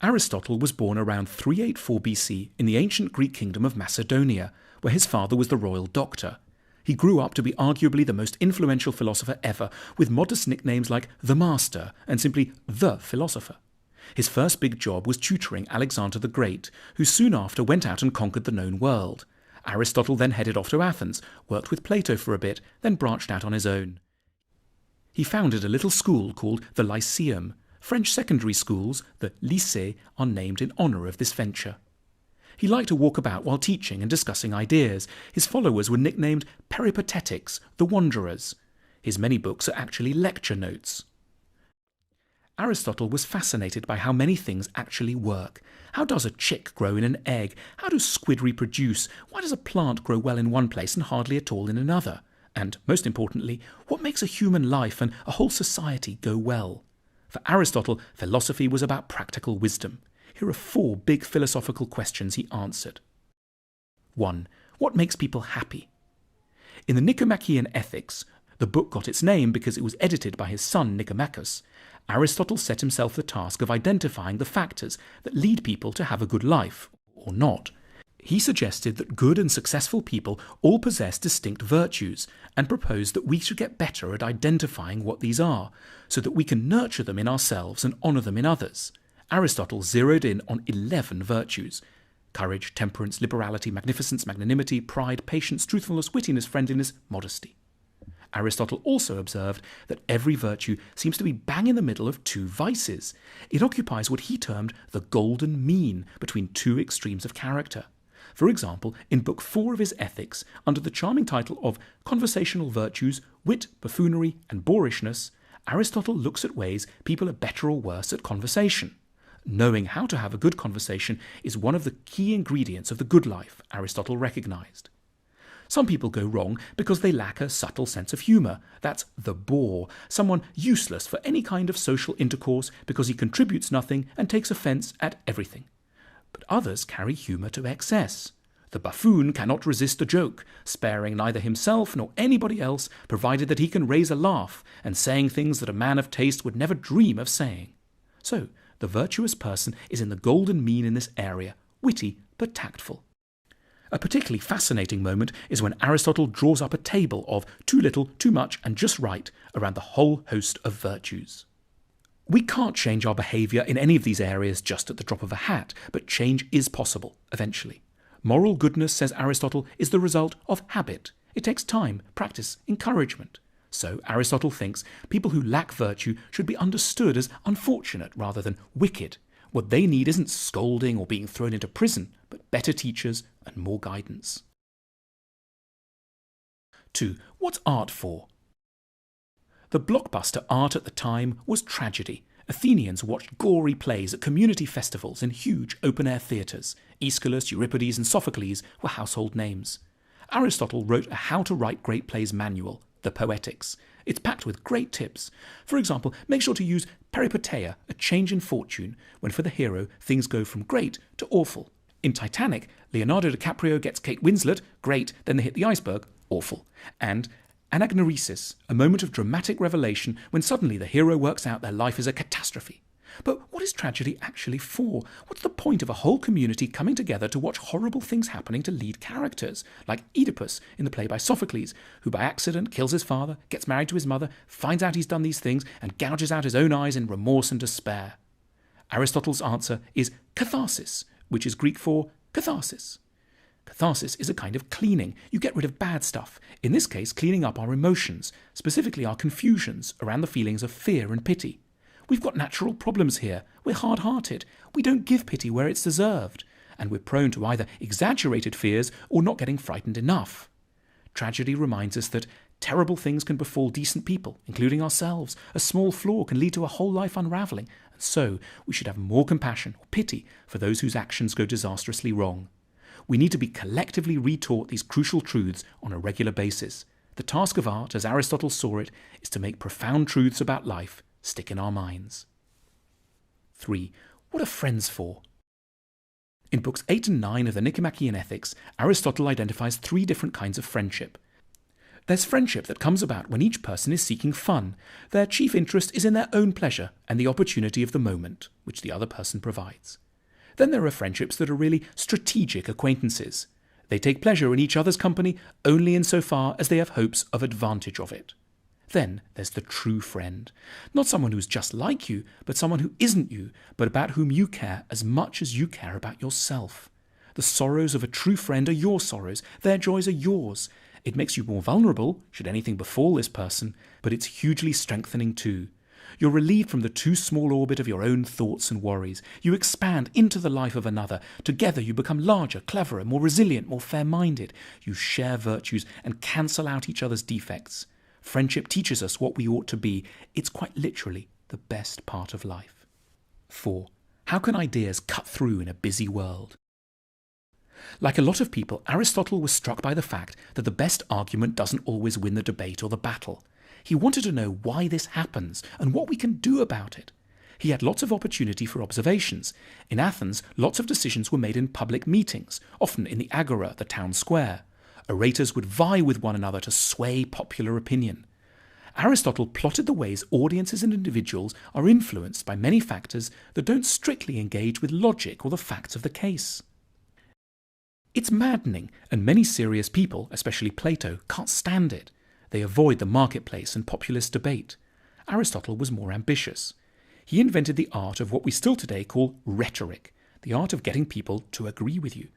Aristotle was born around 384 BC in the ancient Greek kingdom of Macedonia, where his father was the royal doctor. He grew up to be arguably the most influential philosopher ever, with modest nicknames like the Master and simply the Philosopher. His first big job was tutoring Alexander the Great, who soon after went out and conquered the known world. Aristotle then headed off to Athens, worked with Plato for a bit, then branched out on his own. He founded a little school called the Lyceum. French secondary schools, the lycées, are named in honour of this venture. He liked to walk about while teaching and discussing ideas. His followers were nicknamed Peripatetics, the Wanderers. His many books are actually lecture notes. Aristotle was fascinated by how many things actually work. How does a chick grow in an egg? How do squid reproduce? Why does a plant grow well in one place and hardly at all in another? And, most importantly, what makes a human life and a whole society go well? For Aristotle, philosophy was about practical wisdom. Here are 4 big philosophical questions he answered. 1. What makes people happy? In the Nicomachean Ethics, the book got its name because it was edited by his son Nicomachus, Aristotle set himself the task of identifying the factors that lead people to have a good life, or not. He suggested that good and successful people all possess distinct virtues, and proposed that we should get better at identifying what these are, so that we can nurture them in ourselves and honour them in others. Aristotle zeroed in on 11 virtues: courage, temperance, liberality, magnificence, magnanimity, pride, patience, truthfulness, wittiness, friendliness, modesty. Aristotle also observed that every virtue seems to be bang in the middle of 2 vices. It occupies what he termed the golden mean between 2 extremes of character. For example, in Book 4 of his Ethics, under the charming title of Conversational Virtues, Wit, Buffoonery, and Boorishness, Aristotle looks at ways people are better or worse at conversation. Knowing how to have a good conversation is one of the key ingredients of the good life, Aristotle recognized. Some people go wrong because they lack a subtle sense of humour. That's the bore, someone useless for any kind of social intercourse because he contributes nothing and takes offence at everything. But others carry humour to excess. The buffoon cannot resist a joke, sparing neither himself nor anybody else, provided that he can raise a laugh, and saying things that a man of taste would never dream of saying. So, the virtuous person is in the golden mean in this area, witty but tactful. A particularly fascinating moment is when Aristotle draws up a table of too little, too much, and just right around the whole host of virtues. We can't change our behaviour in any of these areas just at the drop of a hat, but change is possible, eventually. Moral goodness, says Aristotle, is the result of habit. It takes time, practice, encouragement. So Aristotle thinks people who lack virtue should be understood as unfortunate rather than wicked. What they need isn't scolding or being thrown into prison, but better teachers and more guidance. 2. What's art for? The blockbuster art at the time was tragedy. Athenians watched gory plays at community festivals in huge open-air theatres. Aeschylus, Euripides and Sophocles were household names. Aristotle wrote a how-to-write great plays manual, the Poetics. It's packed with great tips. For example, make sure to use peripeteia, a change in fortune, when for the hero things go from great to awful. In Titanic, Leonardo DiCaprio gets Kate Winslet, great, then they hit the iceberg, awful. And anagnorisis, a moment of dramatic revelation when suddenly the hero works out their life is a catastrophe. But what is tragedy actually for? What's the point of a whole community coming together to watch horrible things happening to lead characters, like Oedipus in the play by Sophocles, who by accident kills his father, gets married to his mother, finds out he's done these things, and gouges out his own eyes in remorse and despair? Aristotle's answer is catharsis, which is Greek for catharsis. Catharsis is a kind of cleaning. You get rid of bad stuff. In this case, cleaning up our emotions, specifically our confusions around the feelings of fear and pity. We've got natural problems here. We're hard-hearted. We don't give pity where it's deserved. And we're prone to either exaggerated fears or not getting frightened enough. Tragedy reminds us that terrible things can befall decent people, including ourselves. A small flaw can lead to a whole life unravelling. And so we should have more compassion or pity for those whose actions go disastrously wrong. We need to be collectively retaught these crucial truths on a regular basis. The task of art, as Aristotle saw it, is to make profound truths about life stick in our minds. 3. What are friends for? In books 8 and 9 of the Nicomachean Ethics, Aristotle identifies 3 different kinds of friendship. There's friendship that comes about when each person is seeking fun. Their chief interest is in their own pleasure and the opportunity of the moment, which the other person provides. Then there are friendships that are really strategic acquaintances. They take pleasure in each other's company only insofar as they have hopes of advantage of it. Then there's the true friend. Not someone who's just like you, but someone who isn't you, but about whom you care as much as you care about yourself. The sorrows of a true friend are your sorrows. Their joys are yours. It makes you more vulnerable, should anything befall this person, but it's hugely strengthening too. You're relieved from the too small orbit of your own thoughts and worries. You expand into the life of another. Together you become larger, cleverer, more resilient, more fair-minded. You share virtues and cancel out each other's defects. Friendship teaches us what we ought to be. It's quite literally the best part of life. 4. How can ideas cut through in a busy world? Like a lot of people, Aristotle was struck by the fact that the best argument doesn't always win the debate or the battle. He wanted to know why this happens and what we can do about it. He had lots of opportunity for observations. In Athens, lots of decisions were made in public meetings, often in the agora, the town square. Orators would vie with one another to sway popular opinion. Aristotle plotted the ways audiences and individuals are influenced by many factors that don't strictly engage with logic or the facts of the case. It's maddening, and many serious people, especially Plato, can't stand it. They avoid the marketplace and populist debate. Aristotle was more ambitious. He invented the art of what we still today call rhetoric, the art of getting people to agree with you.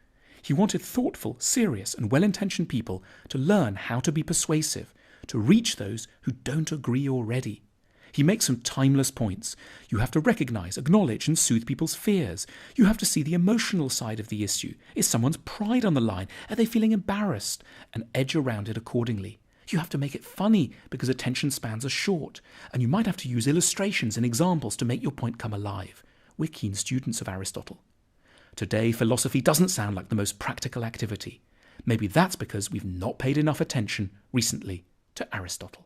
He wanted thoughtful, serious, and well-intentioned people to learn how to be persuasive, to reach those who don't agree already. He makes some timeless points. You have to recognize, acknowledge, and soothe people's fears. You have to see the emotional side of the issue. Is someone's pride on the line? Are they feeling embarrassed? And edge around it accordingly. You have to make it funny because attention spans are short. And you might have to use illustrations and examples to make your point come alive. We're keen students of Aristotle. Today, philosophy doesn't sound like the most practical activity. Maybe that's because we've not paid enough attention recently to Aristotle.